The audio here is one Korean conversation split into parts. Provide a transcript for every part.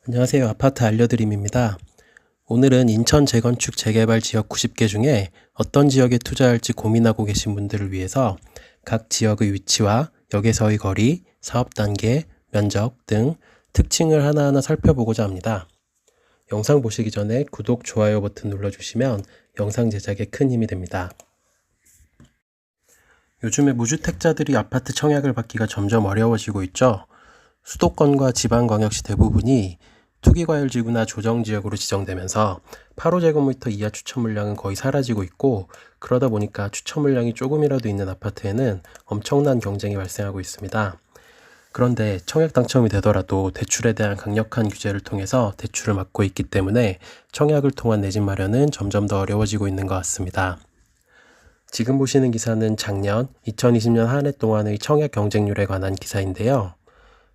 안녕하세요. 아파트 알려드림입니다. 오늘은 인천 재건축 재개발 지역 90개 중에 어떤 지역에 투자할지 고민하고 계신 분들을 위해서 각 지역의 위치와 역에서의 거리, 사업 단계, 면적 등 특징을 하나하나 살펴보고자 합니다. 영상 보시기 전에 구독, 좋아요 버튼 눌러주시면 영상 제작에 큰 힘이 됩니다. 요즘에 무주택자들이 아파트 청약을 받기가 점점 어려워지고 있죠. 수도권과 지방광역시 대부분이 투기과열지구나 조정지역으로 지정되면서 8호제곱미터 이하 추천물량은 거의 사라지고 있고, 그러다 보니까 추천물량이 조금이라도 있는 아파트에는 엄청난 경쟁이 발생하고 있습니다. 그런데 청약 당첨이 되더라도 대출에 대한 강력한 규제를 통해서 대출을 막고 있기 때문에 청약을 통한 내 집 마련은 점점 더 어려워지고 있는 것 같습니다. 지금 보시는 기사는 작년 2020년 한 해 동안의 청약 경쟁률에 관한 기사인데요.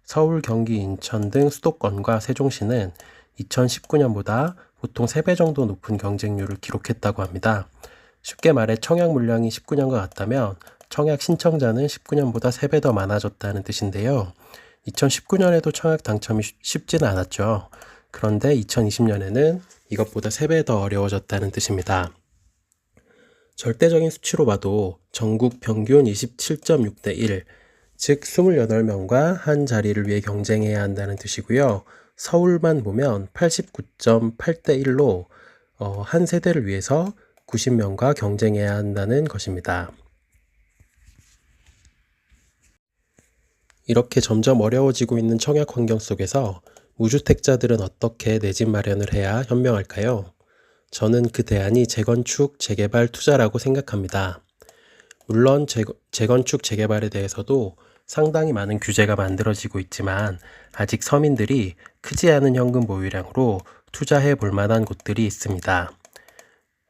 서울, 경기, 인천 등 수도권과 세종시는 2019년보다 보통 3배 정도 높은 경쟁률을 기록했다고 합니다. 쉽게 말해 청약 물량이 19년과 같다면 청약 신청자는 19년보다 3배 더 많아졌다는 뜻인데요. 2019년에도 청약 당첨이 쉽지는 않았죠. 그런데 2020년에는 이것보다 3배 더 어려워졌다는 뜻입니다. 절대적인 수치로 봐도 전국 평균 27.6대 1, 즉 28명과 한 자리를 위해 경쟁해야 한다는 뜻이고요. 서울만 보면 89.8대 1로 한 세대를 위해서 90명과 경쟁해야 한다는 것입니다. 이렇게 점점 어려워지고 있는 청약 환경 속에서 무주택자들은 어떻게 내 집 마련을 해야 현명할까요? 저는 그 대안이 재건축, 재개발 투자라고 생각합니다. 물론 재건축, 재개발에 대해서도 상당히 많은 규제가 만들어지고 있지만 아직 서민들이 크지 않은 현금 보유량으로 투자해 볼 만한 곳들이 있습니다.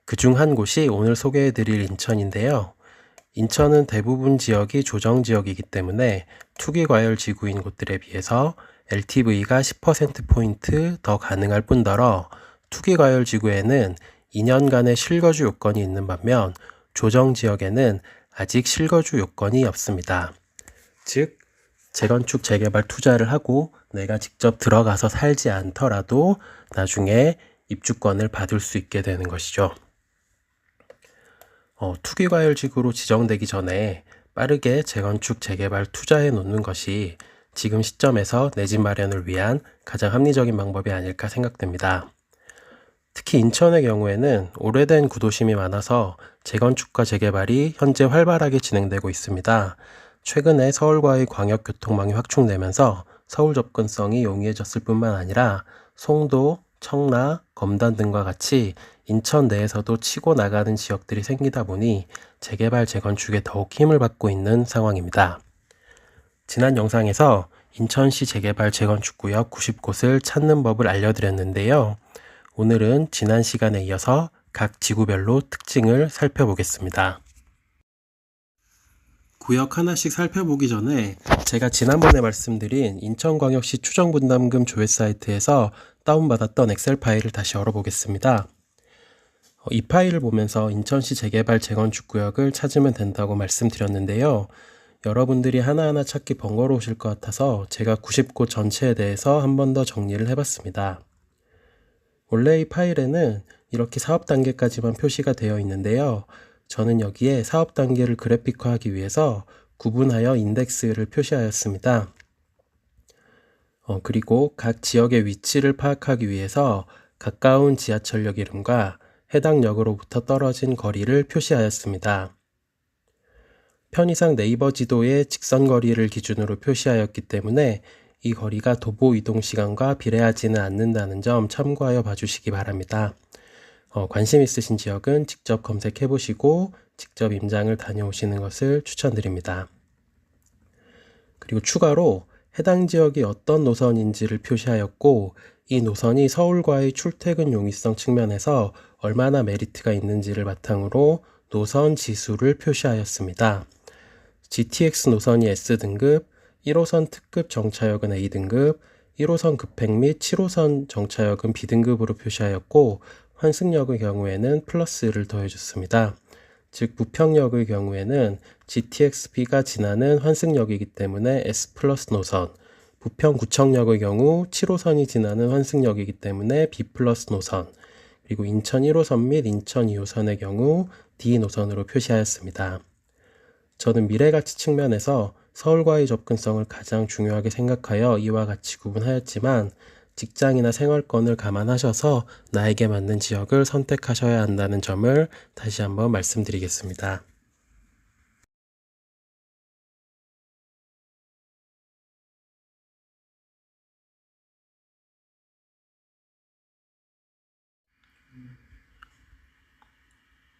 그중 한 곳이 오늘 소개해 드릴 인천인데요. 인천은 대부분 지역이 조정지역이기 때문에 투기과열 지구인 곳들에 비해서 LTV가 10%포인트 더 가능할 뿐더러 투기과열 지구에는 2년간의 실거주 요건이 있는 반면 조정지역에는 아직 실거주 요건이 없습니다. 즉, 재건축, 재개발 투자를 하고 내가 직접 들어가서 살지 않더라도 나중에 입주권을 받을 수 있게 되는 것이죠. 투기과열지구로 지정되기 전에 빠르게 재건축, 재개발 투자해 놓는 것이 지금 시점에서 내 집 마련을 위한 가장 합리적인 방법이 아닐까 생각됩니다. 특히 인천의 경우에는 오래된 구도심이 많아서 재건축과 재개발이 현재 활발하게 진행되고 있습니다. 최근에 서울과의 광역교통망이 확충되면서 서울 접근성이 용이해졌을 뿐만 아니라 송도, 청라, 검단 등과 같이 인천 내에서도 치고 나가는 지역들이 생기다 보니 재개발, 재건축에 더욱 힘을 받고 있는 상황입니다. 지난 영상에서 인천시 재개발 재건축구역 90곳을 찾는 법을 알려드렸는데요. 오늘은 지난 시간에 이어서 각 지구별로 특징을 살펴보겠습니다. 구역 하나씩 살펴보기 전에 제가 지난번에 말씀드린 인천광역시 추정분담금 조회 사이트에서 다운받았던 엑셀 파일을 다시 열어보겠습니다. 이 파일을 보면서 인천시 재개발 재건축구역을 찾으면 된다고 말씀드렸는데요. 여러분들이 하나하나 찾기 번거로우실 것 같아서 제가 90곳 전체에 대해서 한 번 더 정리를 해봤습니다. 원래 이 파일에는 이렇게 사업 단계까지만 표시가 되어 있는데요. 저는 여기에 사업 단계를 그래픽화하기 위해서 구분하여 인덱스를 표시하였습니다. 그리고 각 지역의 위치를 파악하기 위해서 가까운 지하철역 이름과 해당 역으로부터 떨어진 거리를 표시하였습니다. 편의상 네이버 지도의 직선 거리를 기준으로 표시하였기 때문에 이 거리가 도보 이동 시간과 비례하지는 않는다는 점 참고하여 봐주시기 바랍니다. 관심 있으신 지역은 직접 검색해 보시고 직접 임장을 다녀오시는 것을 추천드립니다. 그리고 추가로 해당 지역이 어떤 노선인지를 표시하였고, 이 노선이 서울과의 출퇴근 용이성 측면에서 얼마나 메리트가 있는지를 바탕으로 노선 지수를 표시하였습니다. GTX 노선이 S등급, 1호선 특급 정차역은 A등급, 1호선 급행 및 7호선 정차역은 B등급으로 표시하였고, 환승역의 경우에는 플러스를 더해줬습니다. 즉 부평역의 경우에는 GTX-B가 지나는 환승역이기 때문에 S 플러스 노선, 부평구청역의 경우 7호선이 지나는 환승역이기 때문에 B 플러스 노선, 그리고 인천 1호선 및 인천 2호선의 경우 D 노선으로 표시하였습니다. 저는 미래가치 측면에서 서울과의 접근성을 가장 중요하게 생각하여 이와 같이 구분하였지만 직장이나 생활권을 감안하셔서 나에게 맞는 지역을 선택하셔야 한다는 점을 다시 한번 말씀드리겠습니다.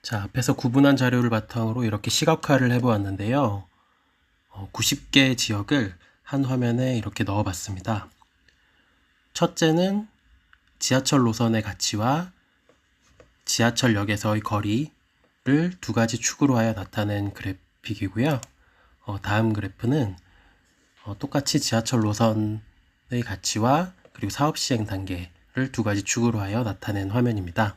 자, 앞에서 구분한 자료를 바탕으로 이렇게 시각화를 해보았는데요. 90개의 지역을 한 화면에 이렇게 넣어봤습니다. 첫째는 지하철 노선의 가치와 지하철역에서의 거리를 두 가지 축으로 하여 나타낸 그래픽이고요. 다음 그래프는 똑같이 지하철 노선의 가치와 그리고 사업 시행 단계를 두 가지 축으로 하여 나타낸 화면입니다.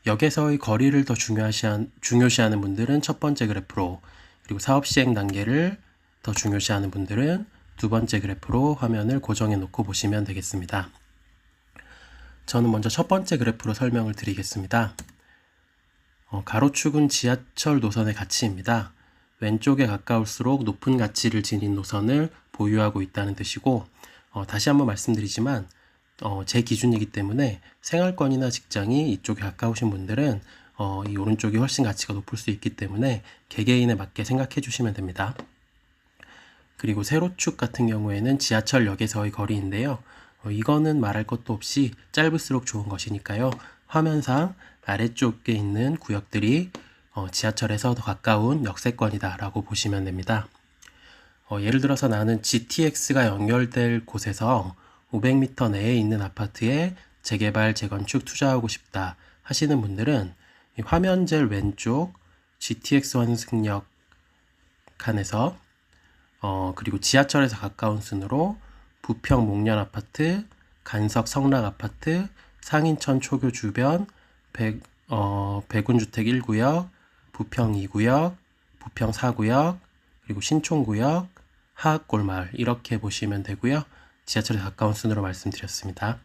역에서의 거리를 더 중요시하는 분들은 첫 번째 그래프로, 그리고 사업 시행 단계를 더 중요시하는 분들은 두 번째 그래프로 화면을 고정해 놓고 보시면 되겠습니다. 저는 먼저 첫 번째 그래프로 설명을 드리겠습니다. 가로축은 지하철 노선의 가치입니다. 왼쪽에 가까울수록 높은 가치를 지닌 노선을 보유하고 있다는 뜻이고, 다시 한번 말씀드리지만 제 기준이기 때문에 생활권이나 직장이 이쪽에 가까우신 분들은 이 오른쪽이 훨씬 가치가 높을 수 있기 때문에 개개인에 맞게 생각해 주시면 됩니다. 그리고 세로축 같은 경우에는 지하철역에서의 거리인데요. 이거는 말할 것도 없이 짧을수록 좋은 것이니까요. 화면상 아래쪽에 있는 구역들이 지하철에서 더 가까운 역세권이다 라고 보시면 됩니다. 예를 들어서 나는 GTX가 연결될 곳에서 500m 내에 있는 아파트에 재개발, 재건축 투자하고 싶다 하시는 분들은 이 화면 제일 왼쪽 GTX 환승역 칸에서 그리고 지하철에서 가까운 순으로 부평 목련 아파트, 간석 성락 아파트, 상인천 초교 주변, 백운주택 1구역, 부평 2구역, 부평 4구역, 그리고 신촌구역, 하악골마을 이렇게 보시면 되고요. 지하철에 가까운 순으로 말씀드렸습니다.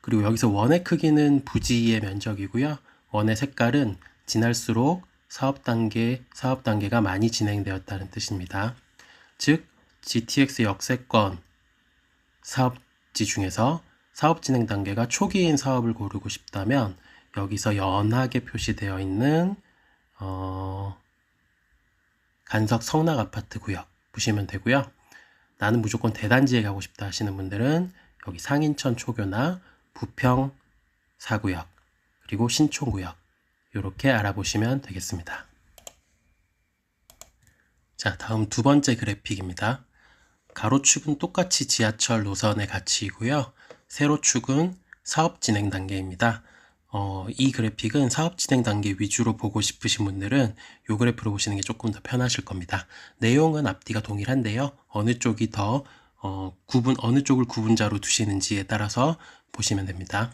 그리고 여기서 원의 크기는 부지의 면적이고요. 원의 색깔은 지날수록 사업 단계가 많이 진행되었다는 뜻입니다. 즉, GTX 역세권 사업지 중에서 사업 진행 단계가 초기인 사업을 고르고 싶다면 여기서 연하게 표시되어 있는 간석 성락 아파트 구역 보시면 되고요. 나는 무조건 대단지에 가고 싶다 하시는 분들은 여기 상인천 초교나 부평 4구역 그리고 신촌구역 이렇게 알아보시면 되겠습니다. 자, 다음 두 번째 그래픽입니다. 가로축은 똑같이 지하철 노선의 가치이고요. 세로축은 사업 진행 단계입니다. 이 그래픽은 사업 진행 단계 위주로 보고 싶으신 분들은 이 그래프로 보시는 게 조금 더 편하실 겁니다. 내용은 앞뒤가 동일한데요. 어느 쪽이 더 어느 쪽을 구분자로 두시는지에 따라서 보시면 됩니다.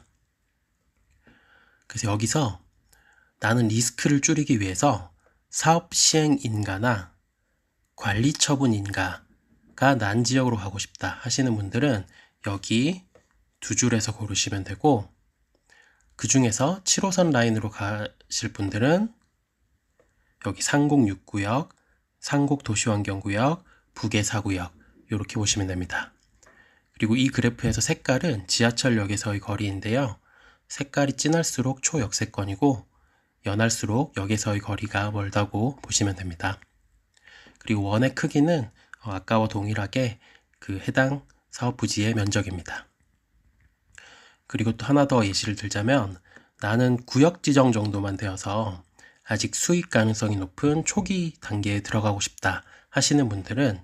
그래서 여기서 나는 리스크를 줄이기 위해서 사업 시행 인가나 관리 처분 인가가 난 지역으로 가고 싶다 하시는 분들은 여기 두 줄에서 고르시면 되고, 그 중에서 7호선 라인으로 가실 분들은 여기 상곡 6구역, 상곡 도시환경구역, 북의 4구역 이렇게 보시면 됩니다. 그리고 이 그래프에서 색깔은 지하철역에서의 거리인데요. 색깔이 진할수록 초역세권이고 연할수록 역에서의 거리가 멀다고 보시면 됩니다. 그리고 원의 크기는 아까와 동일하게 그 해당 사업 부지의 면적입니다. 그리고 또 하나 더 예시를 들자면 나는 구역 지정 정도만 되어서 아직 수익 가능성이 높은 초기 단계에 들어가고 싶다 하시는 분들은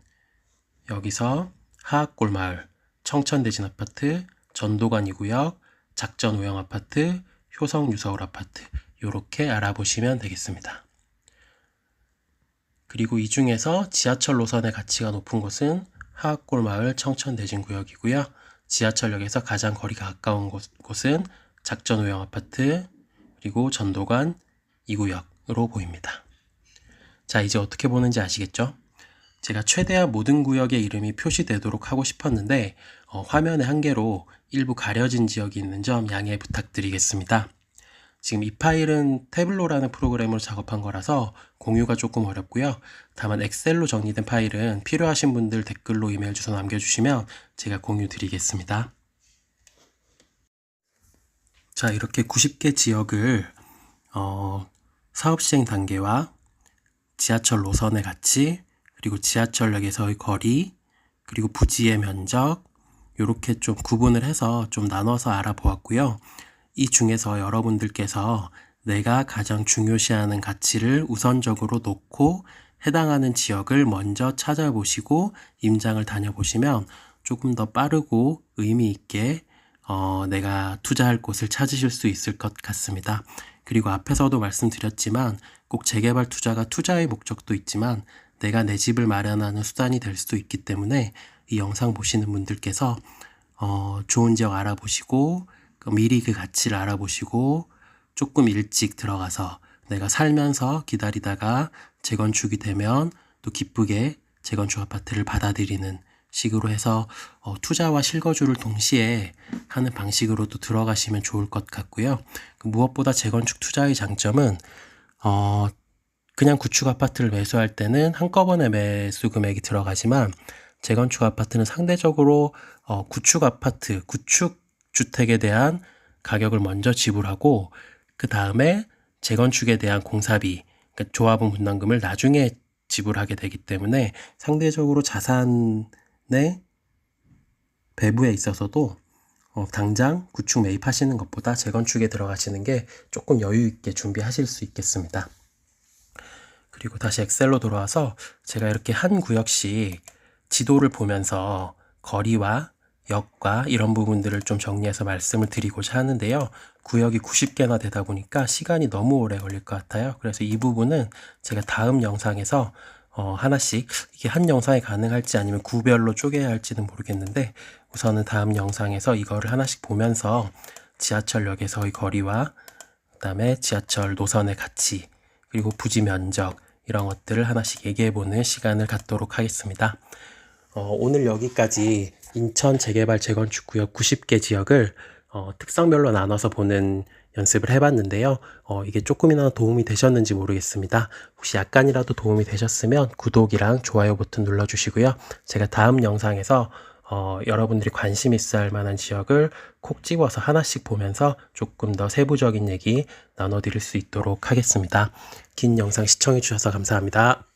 여기서 하악골마을, 청천대진 아파트, 전도관 2구역, 작전 우영 아파트, 효성 유서울 아파트 이렇게 알아보시면 되겠습니다. 그리고 이 중에서 지하철 노선의 가치가 높은 곳은 하악골마을 청천대진구역이고요. 지하철역에서 가장 거리가 가까운 곳은 작전우영 아파트 그리고 전도관 2구역으로 보입니다. 자, 이제 어떻게 보는지 아시겠죠? 제가 최대한 모든 구역의 이름이 표시되도록 하고 싶었는데 화면의 한계로 일부 가려진 지역이 있는 점 양해 부탁드리겠습니다. 지금 이 파일은 태블로라는 프로그램으로 작업한 거라서 공유가 조금 어렵고요. 다만 엑셀로 정리된 파일은 필요하신 분들 댓글로 이메일 주소 남겨주시면 제가 공유 드리겠습니다. 자, 이렇게 90개 지역을 사업 시행 단계와 지하철 노선의 가치, 그리고 지하철역에서의 거리, 그리고 부지의 면적, 이렇게 좀 구분을 해서 좀 나눠서 알아보았고요. 이 중에서 여러분들께서 내가 가장 중요시하는 가치를 우선적으로 놓고 해당하는 지역을 먼저 찾아보시고 임장을 다녀보시면 조금 더 빠르고 의미 있게 내가 투자할 곳을 찾으실 수 있을 것 같습니다. 그리고 앞에서도 말씀드렸지만 꼭 재개발 투자가 투자의 목적도 있지만 내가 내 집을 마련하는 수단이 될 수도 있기 때문에 이 영상 보시는 분들께서 좋은 지역 알아보시고 미리 그 가치를 알아보시고 조금 일찍 들어가서 내가 살면서 기다리다가 재건축이 되면 또 기쁘게 재건축 아파트를 받아들이는 식으로 해서 투자와 실거주를 동시에 하는 방식으로도 들어가시면 좋을 것 같고요. 무엇보다 재건축 투자의 장점은 그냥 구축 아파트를 매수할 때는 한꺼번에 매수 금액이 들어가지만 재건축 아파트는 상대적으로 구축 아파트, 구축 주택에 대한 가격을 먼저 지불하고 그 다음에 재건축에 대한 공사비, 그러니까 조합원 분담금을 나중에 지불하게 되기 때문에 상대적으로 자산의 배분에 있어서도 당장 구축 매입하시는 것보다 재건축에 들어가시는 게 조금 여유 있게 준비하실 수 있겠습니다. 그리고 다시 엑셀로 돌아와서 제가 이렇게 한 구역씩 지도를 보면서 거리와 역과 이런 부분들을 좀 정리해서 말씀을 드리고자 하는데요. 구역이 90개나 되다 보니까 시간이 너무 오래 걸릴 것 같아요. 그래서 이 부분은 제가 다음 영상에서 하나씩 이게 한 영상에 가능할지 아니면 구별로 쪼개야 할지는 모르겠는데 우선은 다음 영상에서 이거를 하나씩 보면서 지하철역에서의 거리와 그다음에 지하철 노선의 가치 그리고 부지 면적 이런 것들을 하나씩 얘기해보는 시간을 갖도록 하겠습니다. 오늘 여기까지 인천 재개발 재건축 구역 90개 지역을 특성별로 나눠서 보는 연습을 해봤는데요. 이게 조금이나마 도움이 되셨는지 모르겠습니다. 혹시 약간이라도 도움이 되셨으면 구독이랑 좋아요 버튼 눌러주시고요. 제가 다음 영상에서 여러분들이 관심 있어 할 만한 지역을 콕 집어서 하나씩 보면서 조금 더 세부적인 얘기 나눠드릴 수 있도록 하겠습니다. 긴 영상 시청해 주셔서 감사합니다.